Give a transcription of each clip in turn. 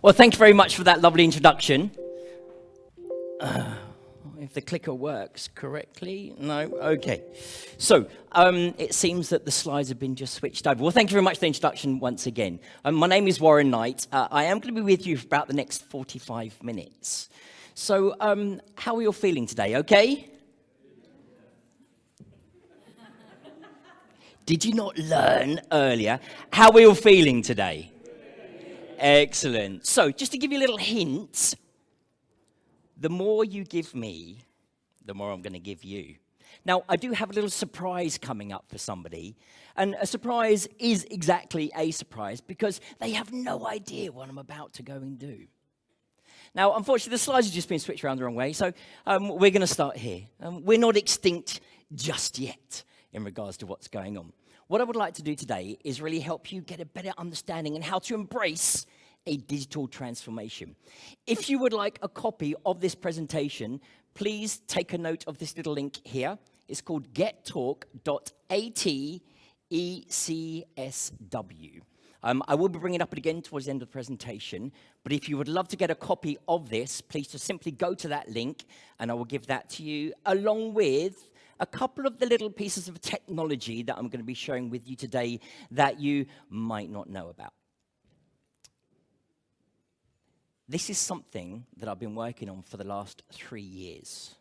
Well, thank you very much for that lovely introduction. If the clicker works correctly, no, okay. So, it seems that the slides have been just switched over. Well, thank you very much for the introduction once again. My name is Warren Knight. I am going to be with you for about the next 45 minutes. So, how are you all feeling today, okay? Did you not learn earlier? How are we all feeling today? Excellent. So, just to give you a little hint, the more you give me, the more I'm going to give you. Now, I do have a little surprise coming up for somebody, and a surprise is exactly a surprise because they have no idea what I'm about to go and do. Now, unfortunately, the slides have just been switched around the wrong way, so we're going to start here. We're not extinct just yet in regards to what's going on. What I would like to do today is really help you get a better understanding on how to embrace a digital transformation. If you would like a copy of this presentation, please take a note of this little link here. It's called gettalk.atecsw. I will be bringing it up again towards the end of the presentation, but if you would love to get a copy of this, please just simply go to that link, and I will give that to you, along with a couple of the little pieces of technology that I'm going to be sharing with you today that you might not know about. This is something that I've been working on for the last 3 years.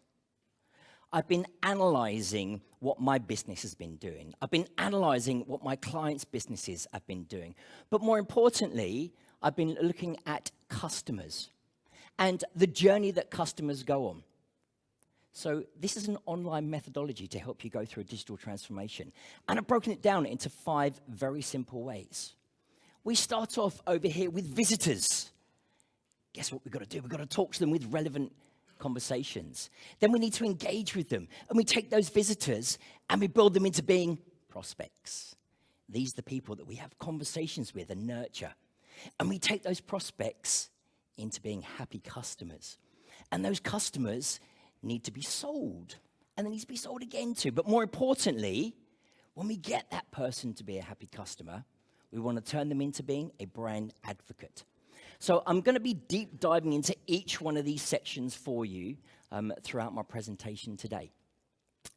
I've been analyzing what my business has been doing. I've been analyzing what my clients' businesses have been doing. But more importantly, I've been looking at customers and the journey that customers go on. So this is an online methodology to help you go through a digital transformation. And I've broken it down into 5 very simple ways. We start off over here with visitors. Guess what we've got to do? We've got to talk to them with relevant conversations. Then we need to engage with them. And we take those visitors and we build them into being prospects. These are the people that we have conversations with and nurture. And we take those prospects into being happy customers. And those customers need to be sold. And they need to be sold again too. But more importantly, when we get that person to be a happy customer, we want to turn them into being a brand advocate. So I'm going to be deep diving into each one of these sections for you throughout my presentation today.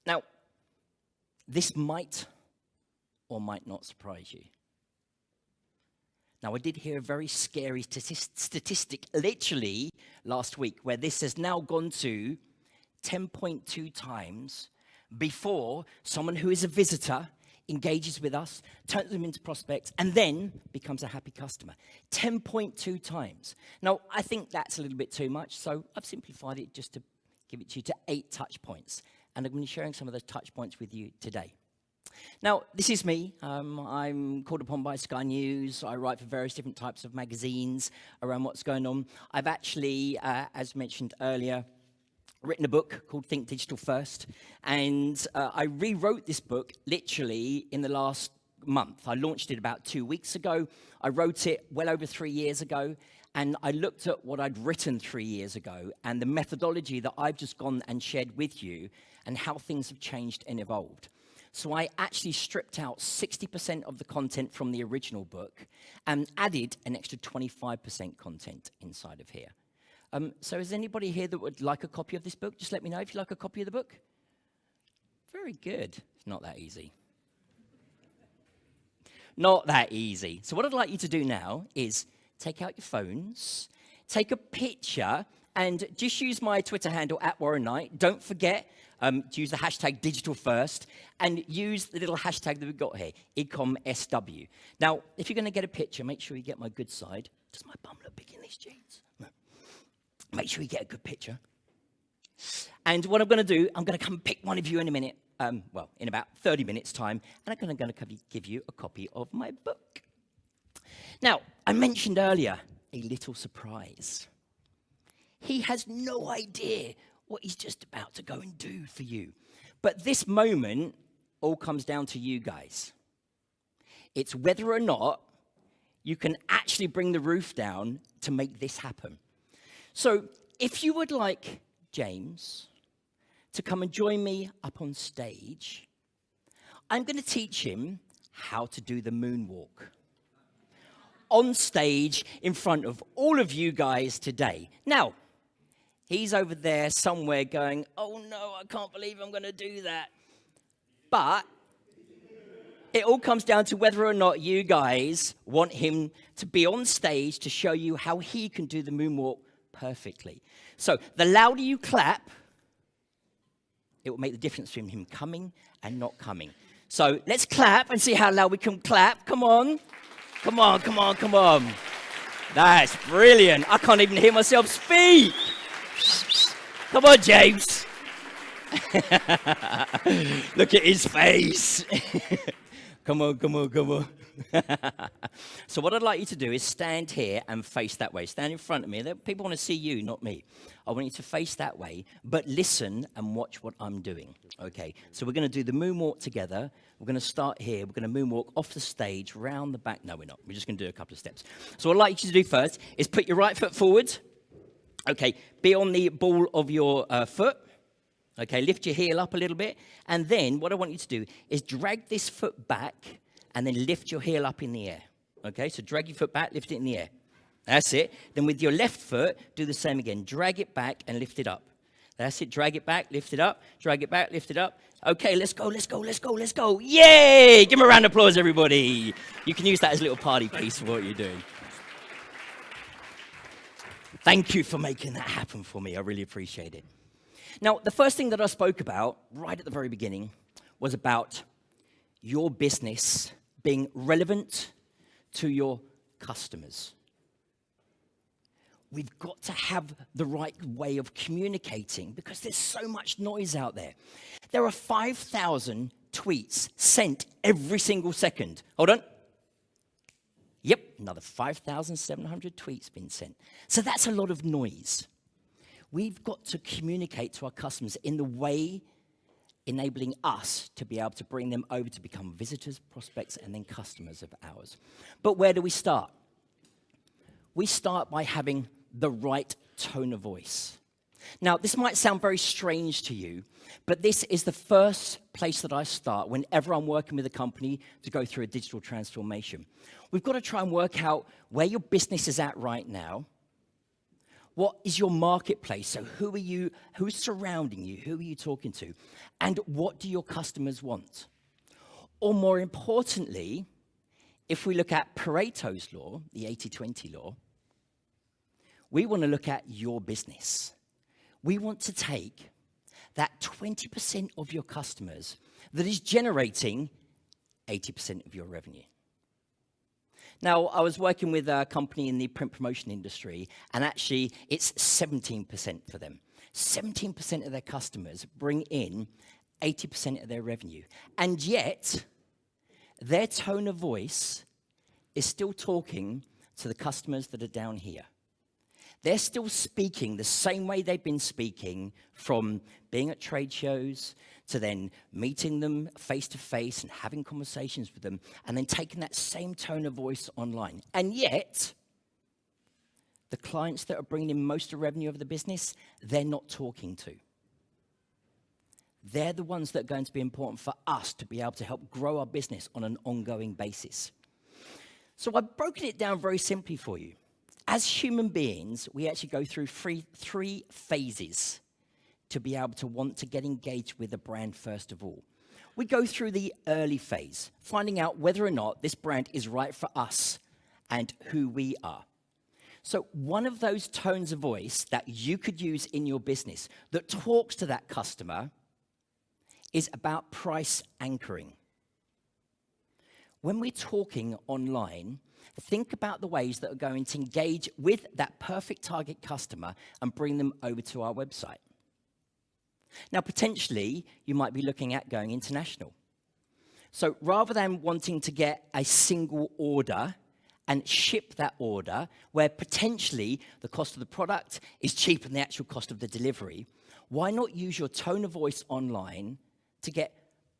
Now, this might or might not surprise you. Now, I did hear a very scary statistic literally last week where this has now gone to 10.2 times before someone who is a visitor engages with us, turns them into prospects, and then becomes a happy customer. 10.2 times. Now, I think that's a little bit too much, so I've simplified it just to give it to you to 8 touch points. And I'm going to be sharing some of those touch points with you today. Now, this is me. I'm called upon by Sky News. I write for various different types of magazines around what's going on. I've actually, as mentioned earlier, written a book called Think Digital First, and I rewrote this book literally in the last month. I launched it about 2 weeks ago. I wrote it well over 3 years ago, and I looked at what I'd written 3 years ago and the methodology that I've just gone and shared with you and how things have changed and evolved. So I actually stripped out 60% of the content from the original book and added an extra 25% content inside of here. So is anybody here that would like a copy of this book? Just let me know if you like a copy of the book. Very good. It's not that easy. Not that easy. So what I'd like you to do now is take out your phones, take a picture, and just use my Twitter handle @WarrenKnight. Don't forget to use the hashtag #DigitalFirst and use the little hashtag that we've got here, eComSW. Now, if you're going to get a picture, make sure you get my good side. Does my bum look big in these jeans? No. Make sure you get a good picture. And what I'm going to do, I'm going to come pick one of you in a minute, in about 30 minutes' time, and I'm going to give you a copy of my book. Now, I mentioned earlier a little surprise. He has no idea what he's just about to go and do for you. But this moment all comes down to you guys. It's whether or not you can actually bring the roof down to make this happen. So if you would like James to come and join me up on stage, I'm going to teach him how to do the moonwalk. on stage in front of all of you guys today. Now, he's over there somewhere going, oh no, I can't believe I'm going to do that. But it all comes down to whether or not you guys want him to be on stage to show you how he can do the moonwalk perfectly. So the louder you clap, it will make the difference between him coming and not coming. So let's clap and see how loud we can clap. Come on. Come on, come on, come on. That's brilliant. I can't even hear myself speak. Come on, James. Look at his face. Come on, come on, come on. So what I'd like you to do is stand here and face that way. Stand in front of me. People want to see you, not me. I want you to face that way, but listen and watch what I'm doing. Okay, so we're going to do the moonwalk together. We're going to start here. We're going to moonwalk off the stage, round the back. No, we're not. We're just going to do a couple of steps. So what I'd like you to do first is put your right foot forward. Okay, be on the ball of your foot. Okay, lift your heel up a little bit. And then what I want you to do is drag this foot back and then lift your heel up in the air. Okay, so drag your foot back, lift it in the air. That's it. Then with your left foot, do the same again. Drag it back and lift it up. That's it. Drag it back, lift it up. Drag it back, lift it up. Okay, let's go, let's go, let's go, let's go. Yay! Give me a round of applause, everybody. You can use that as a little party piece for what you're doing. Thank you for making that happen for me. I really appreciate it. Now, the first thing that I spoke about right at the very beginning was about your business being relevant to your customers. We've got to have the right way of communicating because there's so much noise out there. There are 5,000 tweets sent every single second. Hold on. Yep, another 5,700 tweets been sent. So that's a lot of noise. We've got to communicate to our customers in the way enabling us to be able to bring them over to become visitors, prospects, and then customers of ours. But where do we start? We start by having the right tone of voice. Now, this might sound very strange to you, but this is the first place that I start whenever I'm working with a company to go through a digital transformation. We've got to try and work out where your business is at right now. What is your marketplace? So who are you? Who's surrounding you? Who are you talking to? And what do your customers want? Or more importantly, if we look at Pareto's law, the 80-20 law, we want to look at your business. We want to take that 20% of your customers that is generating 80% of your revenue. Now, I was working with a company in the print promotion industry, and actually it's 17% for them. 17% of their customers bring in 80% of their revenue. And yet, their tone of voice is still talking to the customers that are down here. They're still speaking the same way they've been speaking from being at trade shows to then meeting them face-to-face and having conversations with them and then taking that same tone of voice online. And yet, the clients that are bringing in most of the revenue of the business, they're not talking to. They're the ones that are going to be important for us to be able to help grow our business on an ongoing basis. So I've broken it down very simply for you. As human beings, we actually go through three phases to be able to want to get engaged with a brand first of all. We go through the early phase, finding out whether or not this brand is right for us and who we are. So one of those tones of voice that you could use in your business that talks to that customer is about price anchoring. When we're talking online, think about the ways that are going to engage with that perfect target customer and bring them over to our website. Now, potentially, you might be looking at going international. So rather than wanting to get a single order and ship that order, where potentially the cost of the product is cheaper than the actual cost of the delivery, why not use your tone of voice online to get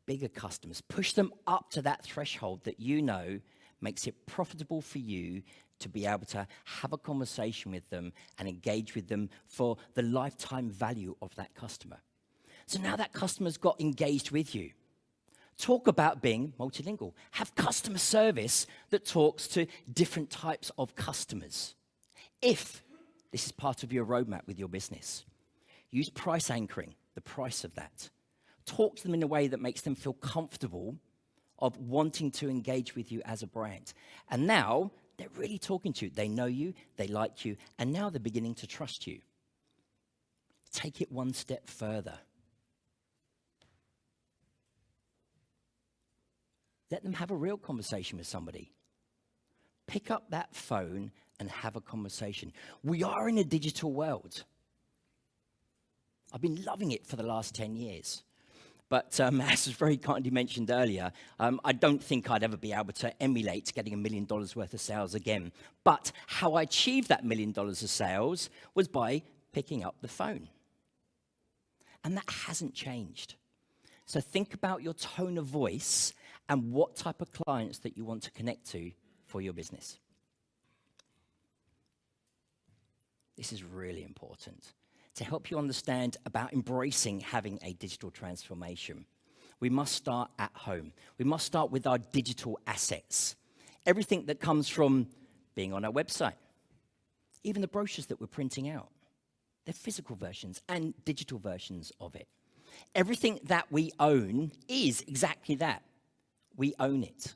bigger customers? Push them up to that threshold that you know makes it profitable for you to be able to have a conversation with them and engage with them for the lifetime value of that customer. So now that customer's got engaged with you, Talk about being multilingual. Have customer service that talks to different types of customers. If this is part of your roadmap with your business, use price anchoring, the price of that. Talk to them in a way that makes them feel comfortable of wanting to engage with you as a brand. And now they're really talking to you. They know you, they like you, and now they're beginning to trust you. Take it one step further. Let them have a real conversation with somebody. Pick up that phone and have a conversation. We are in a digital world. I've been loving it for the last 10 years. But as was very kindly mentioned earlier, I don't think I'd ever be able to emulate getting $1 million worth of sales again. But how I achieved that $1 million of sales was by picking up the phone. And that hasn't changed. So think about your tone of voice and what type of clients that you want to connect to for your business. This is really important to help you understand about embracing having a digital transformation. We must start at home. We must start with our digital assets. Everything that comes from being on our website, even the brochures that we're printing out. They're physical versions and digital versions of it. Everything that we own is exactly that. We own it.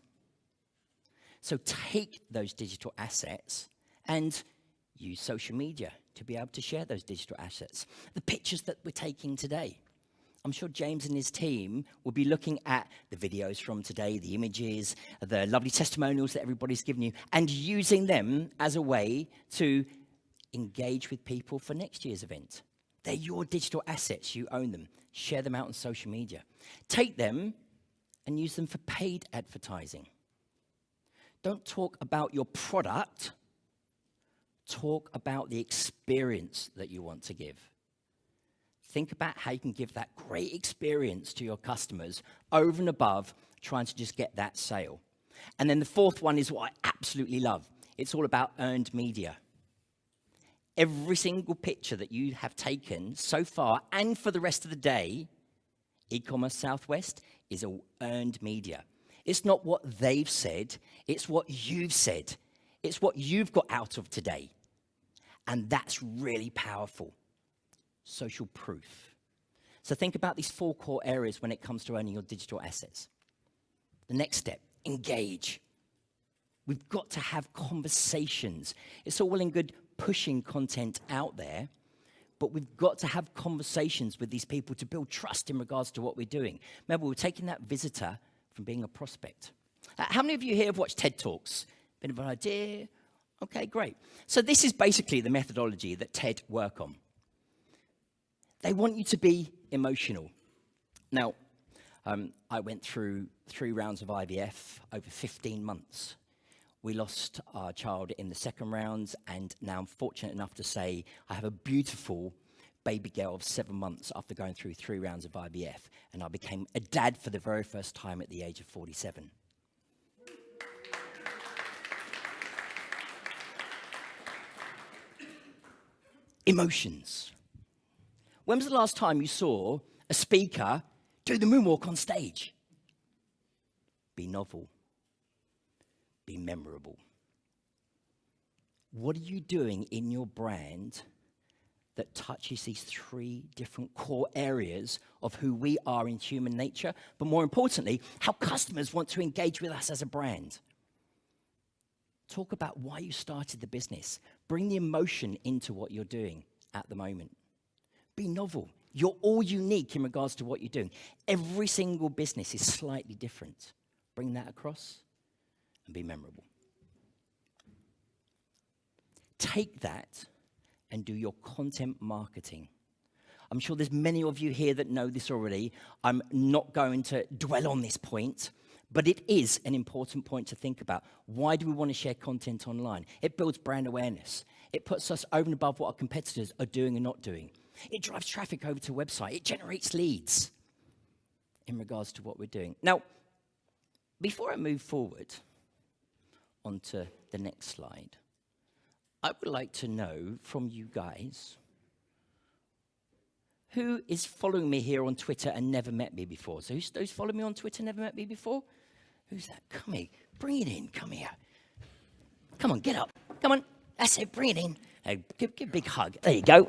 So take those digital assets and use social media to be able to share those digital assets. The pictures that we're taking today. I'm sure James and his team will be looking at the videos from today, the images, the lovely testimonials that everybody's given you, and using them as a way to engage with people for next year's event. They're your digital assets. You own them. Share them out on social media. Take them and use them for paid advertising. Don't talk about your product. Talk about the experience that you want to give. Think about how you can give that great experience to your customers over and above trying to just get that sale. And then the fourth one is what I absolutely love. It's all about earned media. Every single picture that you have taken so far and for the rest of the day, eCommerce Southwest is all earned media. It's not what they've said, it's what you've said. It's what you've got out of today. And that's really powerful. Social proof. So think about these 4 core areas when it comes to owning your digital assets. The next step, engage. We've got to have conversations. It's all well and good pushing content out there, but we've got to have conversations with these people to build trust in regards to what we're doing. Remember, we're taking that visitor from being a prospect. How many of you here have watched TED Talks? Bit of an idea? Okay, great. So this is basically the methodology that TED work on. They want you to be emotional. Now, I went through 3 rounds of IVF over 15 months. We lost our child in the 2nd round, and now I'm fortunate enough to say I have a beautiful baby girl of 7 months after going through 3 rounds of IVF, and I became a dad for the very first time at the age of 47. Emotions. When was the last time you saw a speaker do the moonwalk on stage? Be novel. Be memorable. What are you doing in your brand that touches these 3 different core areas of who we are in human nature, but more importantly, how customers want to engage with us as a brand? Talk about why you started the business. Bring the emotion into what you're doing at the moment. Be novel. You're all unique in regards to what you're doing. Every single business is slightly different. Bring that across and be memorable. Take that and do your content marketing. I'm sure there's many of you here that know this already. I'm not going to dwell on this point, but it is an important point to think about. Why do we want to share content online? It builds brand awareness. It puts us over and above what our competitors are doing and not doing. It drives traffic over to a website. It generates leads in regards to what we're doing. Now, before I move forward onto the next slide, I would like to know from you guys, Who is following me here on Twitter and never met me before? So who's followed me on Twitter and never met me before? Who's that? Come here. Bring it in. Come here. Come on, get up. Come on. That's it. Bring it in. Hey, give a big hug. There you go.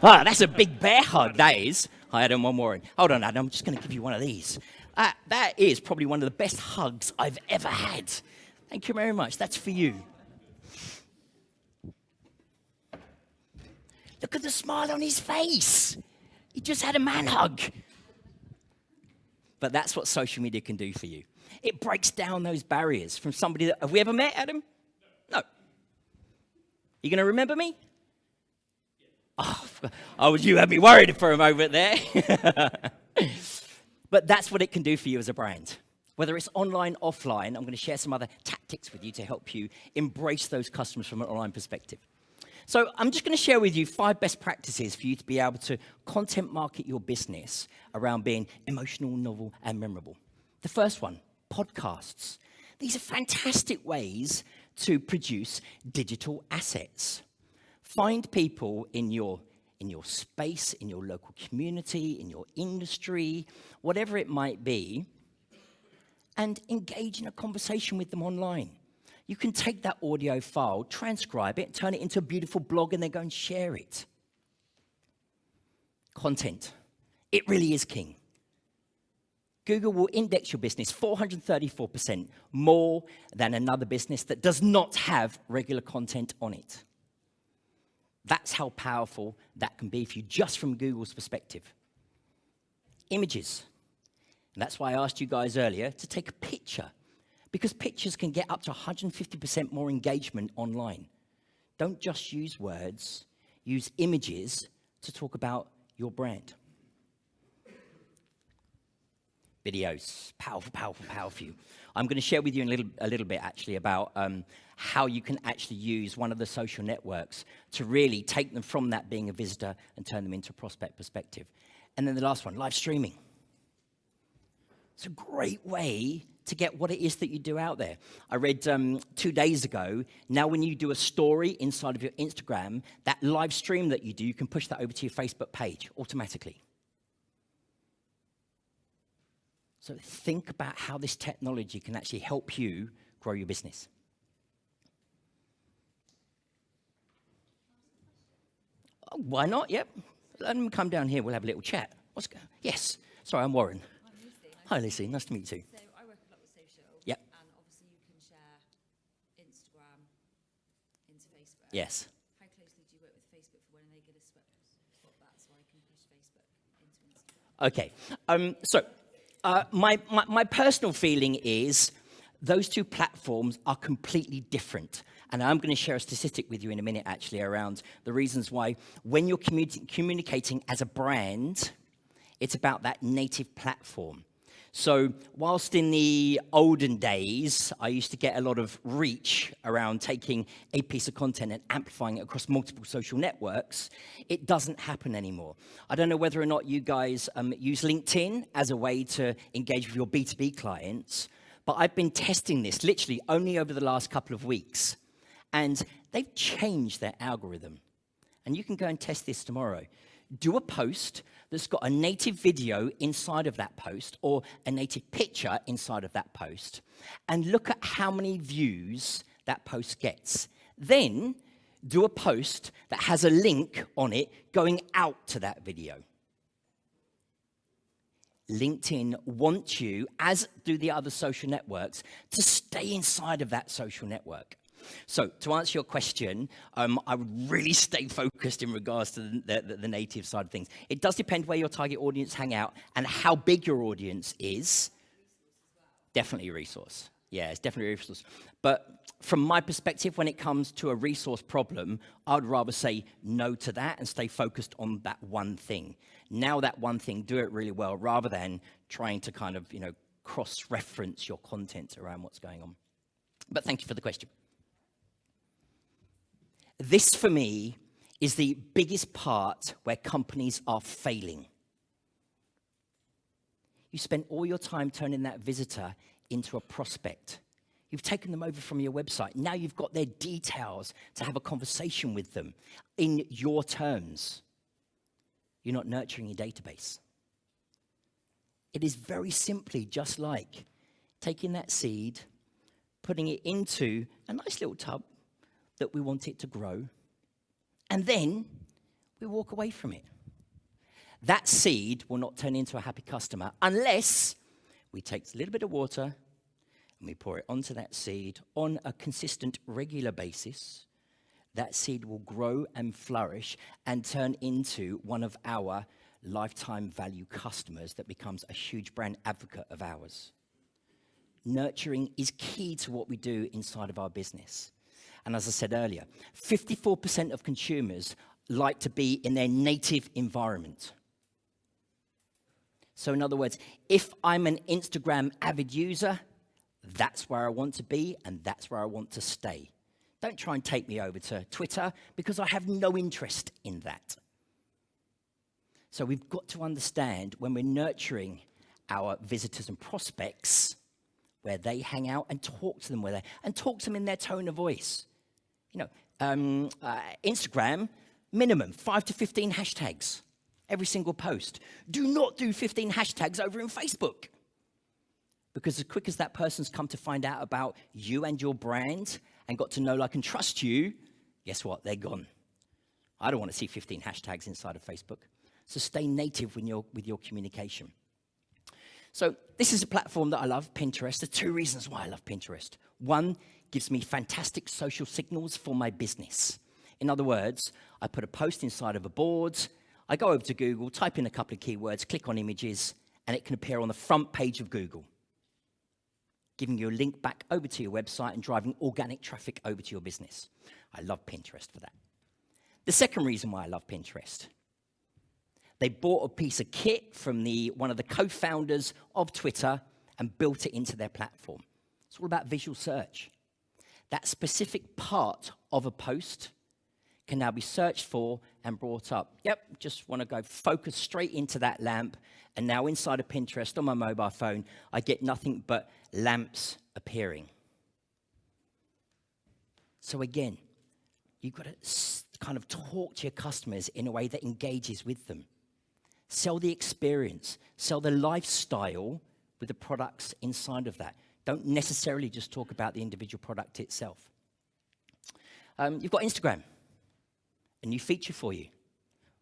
That's a big bear hug, that is. Hi, Adam. One more. Hold on, Adam. I'm just going to give you one of these. That is probably one of the best hugs I've ever had. Thank you very much. That's for you. Look at the smile on his face. He just had a man hug. But that's what social media can do for you. It breaks down those barriers from somebody that... Have we ever met, Adam? No. You going to remember me? Oh, you had me worried for a moment there. But that's what it can do for you as a brand. Whether it's online, offline, I'm going to share some other tactics with you to help you embrace those customers from an online perspective. So I'm just going to share with you 5 best practices for you to be able to content market your business around being emotional, novel, and memorable. The first one, podcasts. These are fantastic ways to produce digital assets. Find people in your space, in your local community, in your industry, whatever it might be, and engage in a conversation with them online. You can take that audio file, transcribe it, turn it into a beautiful blog, and then go and share it. Content. It really is king. Google will index your business 434% more than another business that does not have regular content on it. That's how powerful that can be for you, just from Google's perspective. Images. And that's why I asked you guys earlier to take a picture, because pictures can get up to 150% more engagement online. Don't just use words, use images to talk about your brand. Videos, powerful, powerful, powerful. I'm going to share with you a little bit actually about how you can actually use one of the social networks to really take them from that being a visitor and turn them into a prospect perspective. And then the last one, live streaming. It's a great way to get what it is that you do out there. I read 2 days ago, now when you do a story inside of your Instagram, that live stream that you do, you can push that over to your Facebook page automatically. So think about how this technology can actually help you grow your business. Oh, why not? Yep. Let them come down here. We'll have a little chat. What's going on? Yes. Sorry, I'm Warren. I'm Lucy. Hi, Lucy. Nice to meet you. So I work a lot with social. Yep. And obviously you can share Instagram into Facebook. Yes. How closely do you work with Facebook for when are they going to swap that so I can push Facebook into Instagram? Okay. My personal feeling is those two platforms are completely different. And I'm going to share a statistic with you in a minute, actually, around the reasons why when you're communicating as a brand, it's about that native platform. So whilst in the olden days, I used to get a lot of reach around taking a piece of content and amplifying it across multiple social networks, it doesn't happen anymore. I don't know whether or not you guys use LinkedIn as a way to engage with your B2B clients, but I've been testing this literally only over the last couple of weeks, and they've changed their algorithm. And you can go and test this tomorrow. Do a post that's got a native video inside of that post or a native picture inside of that post, and look at how many views that post gets. Then do a post that has a link on it going out to that video. LinkedIn wants you, as do the other social networks, to stay inside of that social network. So to answer your question, I would really stay focused in regards to the native side of things. It does depend where your target audience hang out and how big your audience is. Definitely a resource. Yeah, it's definitely a resource. But from my perspective, when it comes to a resource problem, I'd rather say no to that and stay focused on that one thing. Now that one thing, do it really well, rather than trying to kind of, cross-reference your content around what's going on. But thank you for the question. This, for me, is the biggest part where companies are failing. You spend all your time turning that visitor into a prospect. You've taken them over from your website. Now you've got their details to have a conversation with them in your terms. you're not nurturing your database. It is very simply just like taking that seed, putting it into a nice little tub that we want it to grow, and then we walk away from it. That seed will not turn into a happy customer unless we take a little bit of water and we pour it onto that seed on a consistent, regular basis. That seed will grow and flourish and turn into one of our lifetime value customers that becomes a huge brand advocate of ours. Nurturing is key to what we do inside of our business. And as I said earlier, 54% of consumers like to be in their native environment. So in other words, if I'm an Instagram avid user, that's where I want to be and that's where I want to stay. Don't try and take me over to Twitter because I have no interest in that. So we've got to understand when we're nurturing our visitors and prospects where they hang out and talk to them and talk to them in their tone of voice. You know, Instagram, minimum 5 to 15 hashtags every single post. Do not do 15 hashtags over in Facebook. Because as quick as that person's come to find out about you and your brand and got to know, like, and trust you, guess what? They're gone. I don't want to see 15 hashtags inside of Facebook. So stay native with your communication. So this is a platform that I love, Pinterest. There are two reasons why I love Pinterest. One, gives me fantastic social signals for my business. In other words, I put a post inside of a board, I go over to Google, type in a couple of keywords, click on images, and it can appear on the front page of Google, giving you a link back over to your website and driving organic traffic over to your business. I love Pinterest for that. The second reason why I love Pinterest, they bought a piece of kit from one of the co-founders of Twitter and built it into their platform. It's all about visual search. That specific part of a post can now be searched for and brought up. Yep, just want to go focus straight into that lamp. And now inside of Pinterest on my mobile phone, I get nothing but lamps appearing. So again, you've got to kind of talk to your customers in a way that engages with them. Sell the experience, sell the lifestyle with the products inside of that. Don't necessarily just talk about the individual product itself. You've got Instagram, a new feature for you.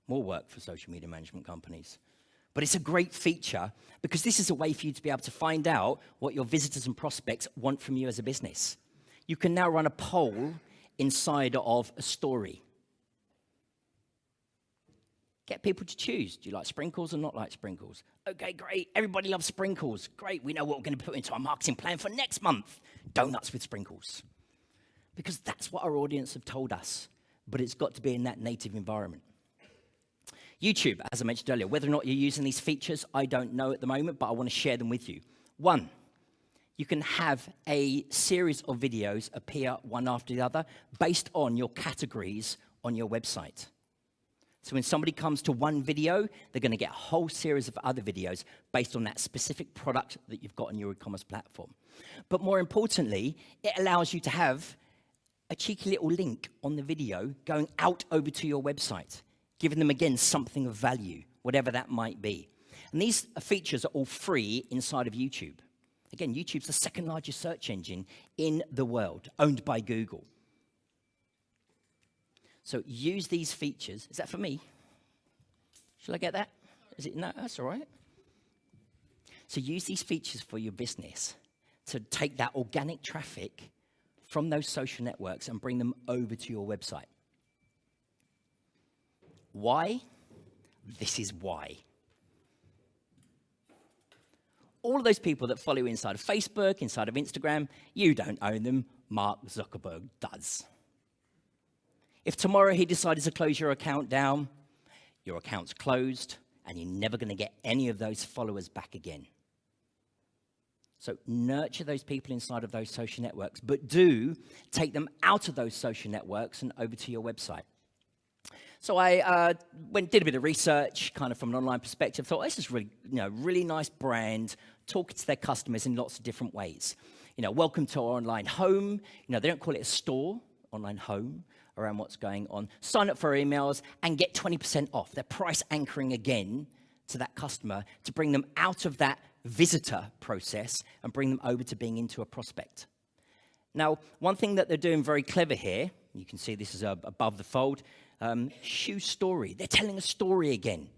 More work for social media management companies. But it's a great feature because this is a way for you to be able to find out what your visitors and prospects want from you as a business. You can now run a poll inside of a story. Get people to choose. Do you like sprinkles or not like sprinkles? Okay, great. Everybody loves sprinkles. Great. We know what we're going to put into our marketing plan for next month. Donuts with sprinkles. Because that's what our audience have told us. But it's got to be in that native environment. YouTube, as I mentioned earlier, whether or not you're using these features, I don't know at the moment, but I want to share them with you. One, you can have a series of videos appear one after the other based on your categories on your website. So when somebody comes to one video, they're going to get a whole series of other videos based on that specific product that you've got on your e-commerce platform. But more importantly, it allows you to have a cheeky little link on the video going out over to your website, giving them, again, something of value, whatever that might be. And these features are all free inside of YouTube. Again, YouTube's the second largest search engine in the world, owned by Google. So use these features. Is that for me? Shall I get that? Is it? No, that's all right. So use these features for your business to take that organic traffic from those social networks and bring them over to your website. Why? This is why. All of those people that follow you inside of Facebook, inside of Instagram, you don't own them. Mark Zuckerberg does. If tomorrow he decided to close your account down, your account's closed, and you're never going to get any of those followers back again. So nurture those people inside of those social networks, but do take them out of those social networks and over to your website. So I did a bit of research, kind of from an online perspective. Thought this is really nice brand, talking to their customers in lots of different ways. Welcome to our online home. They don't call it a store, online home, around what's going on, sign up for our emails, and get 20% off. They're price anchoring again to that customer to bring them out of that visitor process and bring them over to being into a prospect. Now, one thing that they're doing very clever here, you can see this is above the fold, shoe story. They're telling a story again.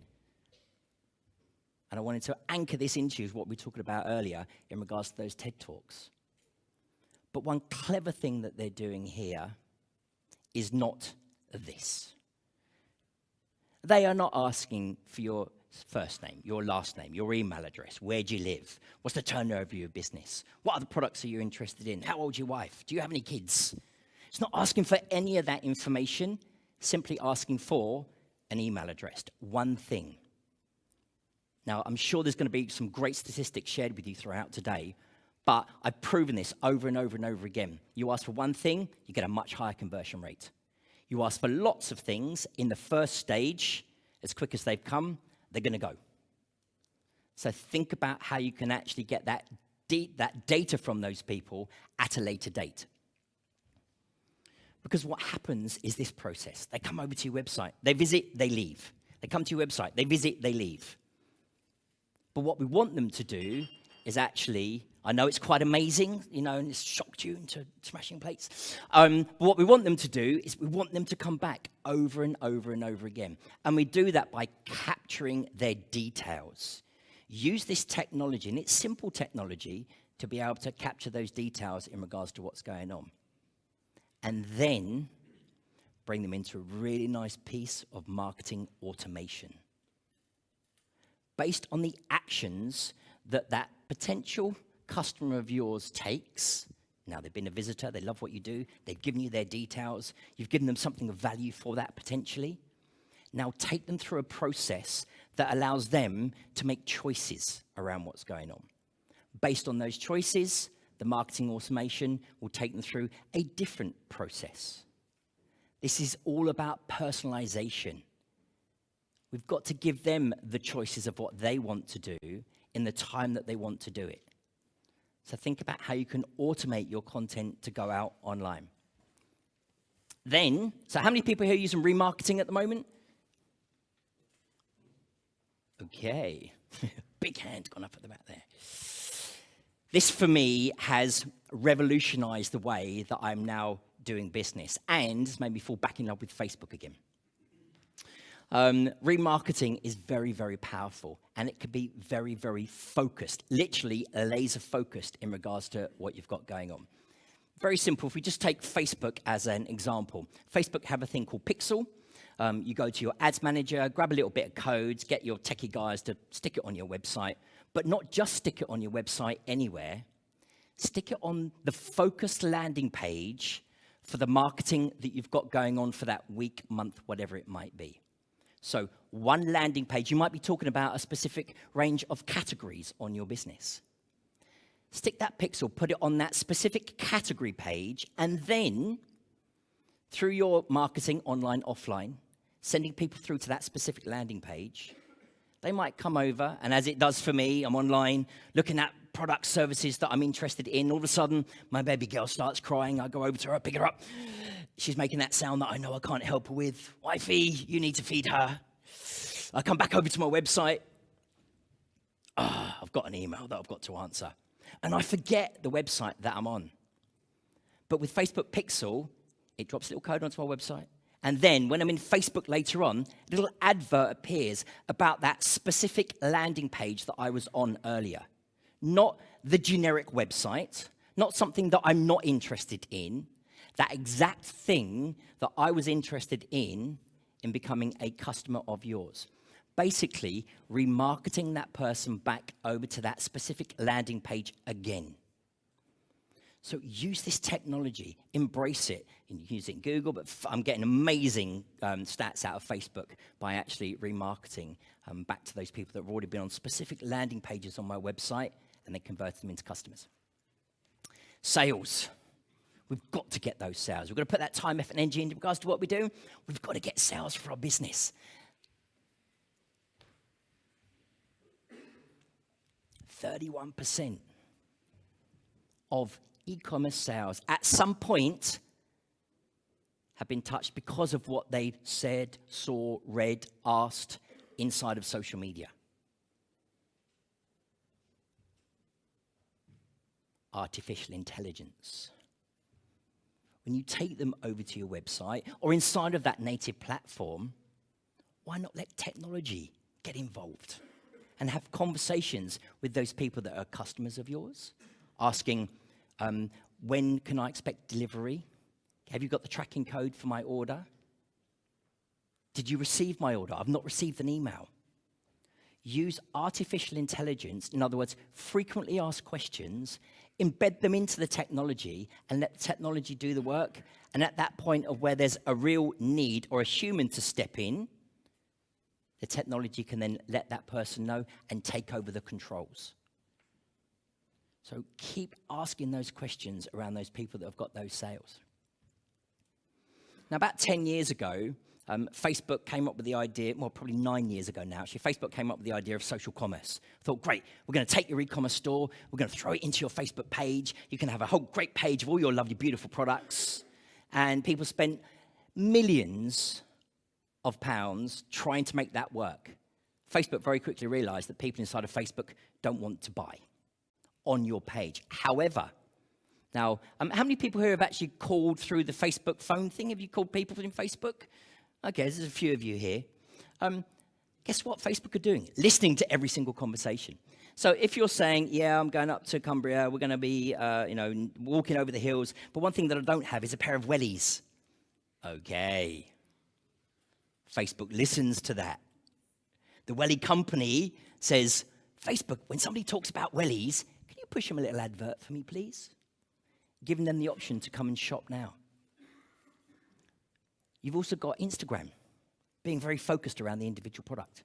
And I wanted to anchor this into what we were talking about earlier in regards to those TED Talks. But one clever thing that they're doing here is not this. They are not asking for your first name, your last name, your email address, where do you live, what's the turnover of your business, what other products are you interested in, how old's your wife, do you have any kids? It's not asking for any of that information, simply asking for an email address, one thing. Now, I'm sure there's going to be some great statistics shared with you throughout today, but I've proven this over and over and over again. You ask for one thing, you get a much higher conversion rate. You ask for lots of things in the first stage, as quick as they've come, they're going to go. So think about how you can actually get that data from those people at a later date. Because what happens is this process. They come over to your website, they visit, they leave. They come to your website, they visit, they leave. But what we want them to do is actually, I know it's quite amazing, you know, and it's shocked you into smashing plates. But what we want them to do is we want them to come back over and over and over again. And we do that by capturing their details. Use this technology, and it's simple technology, to be able to capture those details in regards to what's going on. And then bring them into a really nice piece of marketing automation. Based on the actions that that potential customer of yours takes. Now, they've been a visitor, they love what you do, they've given you their details, you've given them something of value for that potentially. Now take them through a process that allows them to make choices around what's going on. Based on those choices, the marketing automation will take them through a different process. This is all about personalization. We've got to give them the choices of what they want to do in the time that they want to do it. So think about how you can automate your content to go out online. Then, so how many people here are using remarketing at the moment? Okay, big hand gone up at the back there. This for me has revolutionized the way that I'm now doing business and has made me fall back in love with Facebook again. Remarketing is very, very powerful, and it can be very, very focused, literally laser focused in regards to what you've got going on. Very simple. If we just take Facebook as an example, Facebook have a thing called Pixel. You go to your ads manager, grab a little bit of codes, get your techie guys to stick it on your website, but not just stick it on your website anywhere. Stick it on the focused landing page for the marketing that you've got going on for that week, month, whatever it might be. So one landing page, you might be talking about a specific range of categories on your business. Stick that pixel, put it on that specific category page, and then through your marketing, online, offline, sending people through to that specific landing page, they might come over, and as it does for me, I'm online looking at product services that I'm interested in. All of a sudden, my baby girl starts crying. I go over to her, pick her up. She's making that sound that I know I can't help her with. Wifey, you need to feed her. I come back over to my website. I've got an email that I've got to answer. And I forget the website that I'm on. But with Facebook Pixel, it drops a little code onto my website. And then when I'm in Facebook later on, a little advert appears about that specific landing page that I was on earlier. Not the generic website, not something that I'm not interested in, that exact thing that I was interested in becoming a customer of yours. Basically, remarketing that person back over to that specific landing page again. So use this technology, embrace it. You can use it in Google, but I'm getting amazing stats out of Facebook by actually remarketing back to those people that have already been on specific landing pages on my website and then convert them into customers. Sales. We've got to get those sales. We've got to put that time, effort, and energy into regards to what we do. We've got to get sales for our business. 31% of e-commerce sales at some point have been touched because of what they said, saw, read, asked inside of social media. Artificial intelligence. When you take them over to your website or inside of that native platform, why not let technology get involved and have conversations with those people that are customers of yours, asking, when can I expect delivery? Have you got the tracking code for my order? Did you receive my order? I've not received an email. Use artificial intelligence, in other words, frequently asked questions, embed them into the technology and let the technology do the work. And at that point of where there's a real need or a human to step in, the technology can then let that person know and take over the controls. So keep asking those questions around those people that have got those sales. Now, about 10 years ago, Facebook came up with the idea, well, probably 9 years ago now, actually, Facebook came up with the idea of social commerce. Thought, great, we're going to take your e-commerce store, we're going to throw it into your Facebook page. You can have a whole great page of all your lovely, beautiful products. And people spent millions of pounds trying to make that work. Facebook very quickly realized that people inside of Facebook don't want to buy on your page. However, now, how many people here have actually called through the Facebook phone thing? Have you called people from Facebook? Okay, there's a few of you here. Guess what Facebook are doing? Listening to every single conversation. So if you're saying, yeah, I'm going up to Cumbria, we're going to be, walking over the hills, but one thing that I don't have is a pair of wellies. Okay. Facebook listens to that. The welly company says, Facebook, when somebody talks about wellies, can you push them a little advert for me, please? Giving them the option to come and shop now. You've also got Instagram, being very focused around the individual product.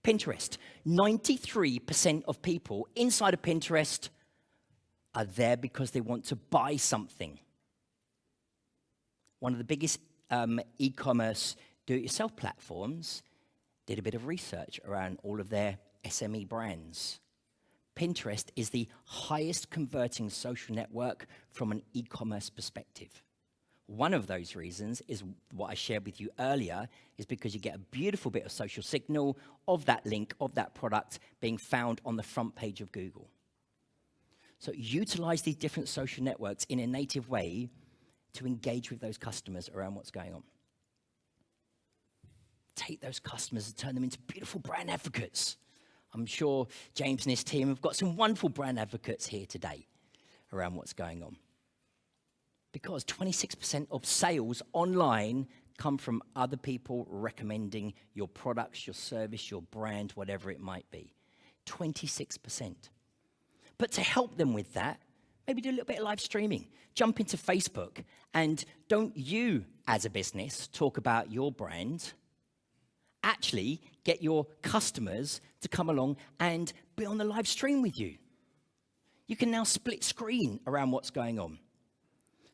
Pinterest, 93% of people inside of Pinterest are there because they want to buy something. One of the biggest e-commerce do-it-yourself platforms did a bit of research around all of their SME brands. Pinterest is the highest converting social network from an e-commerce perspective. One of those reasons is what I shared with you earlier, is because you get a beautiful bit of social signal of that link, of that product being found on the front page of Google. So utilize these different social networks in a native way to engage with those customers around what's going on. Take those customers and turn them into beautiful brand advocates. I'm sure James and his team have got some wonderful brand advocates here today around what's going on. Because 26% of sales online come from other people recommending your products, your service, your brand, whatever it might be. 26%. But to help them with that, maybe do a little bit of live streaming. Jump into Facebook and don't you, as a business, talk about your brand. Actually, get your customers to come along and be on the live stream with you. You can now split screen around what's going on.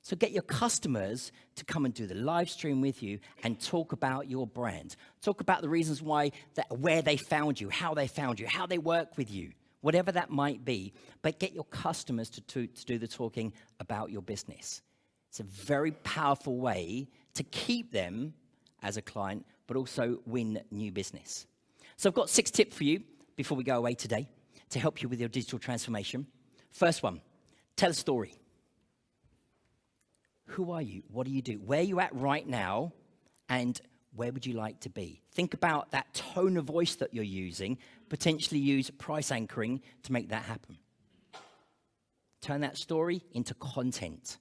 So get your customers to come and do the live stream with you and talk about your brand. Talk about the reasons why, where they found you, how they work with you, whatever that might be. But get your customers to do the talking about your business. It's a very powerful way to keep them as a client, but also win new business. So I've got 6 tips for you before we go away today to help you with your digital transformation. First one, tell a story. Who are you? What do you do? Where are you at right now? And where would you like to be? Think about that tone of voice that you're using. Potentially use price anchoring to make that happen. Turn that story into content.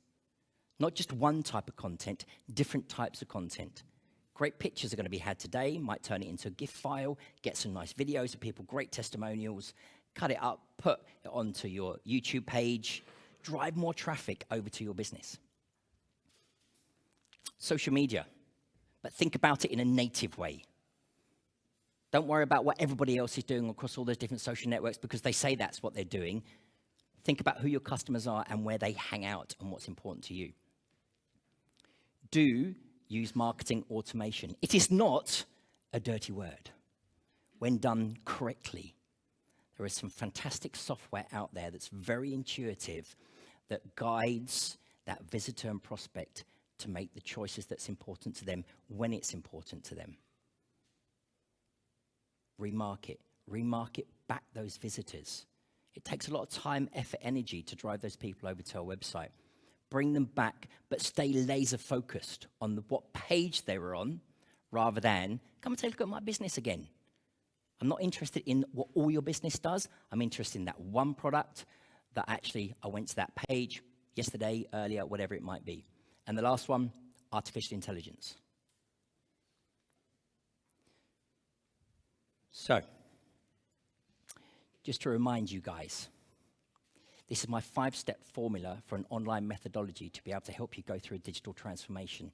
Not just one type of content, different types of content. Great pictures are going to be had today. Might turn it into a GIF file. Get some nice videos of people, great testimonials. Cut it up, put it onto your YouTube page. Drive more traffic over to your business. Social media, but think about it in a native way. Don't worry about what everybody else is doing across all those different social networks because they say that's what they're doing. Think about who your customers are and where they hang out and what's important to you. Do use marketing automation. It is not a dirty word when done correctly. There is some fantastic software out there that's very intuitive that guides that visitor and prospect to make the choices that's important to them when it's important to them. Remarket back those visitors. It takes a lot of time, effort, energy to drive those people over to our website. Bring them back, but stay laser focused on what page they were on, rather than, come and take a look at my business again. I'm not interested in what all your business does. I'm interested in that one product that actually I went to that page yesterday, earlier, whatever it might be. And the last one, artificial intelligence. So, just to remind you guys, this is my 5-step formula for an online methodology to be able to help you go through a digital transformation.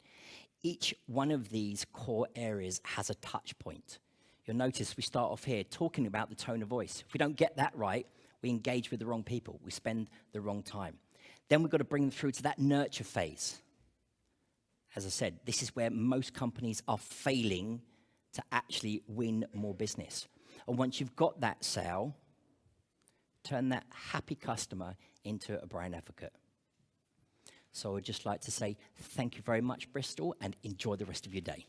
Each one of these core areas has a touch point. You'll notice we start off here talking about the tone of voice. If we don't get that right, we engage with the wrong people. We spend the wrong time. Then we've got to bring them through to that nurture phase. As I said, this is where most companies are failing to actually win more business. And once you've got that sale, turn that happy customer into a brand advocate. So I'd just like to say thank you very much, Bristol, and enjoy the rest of your day.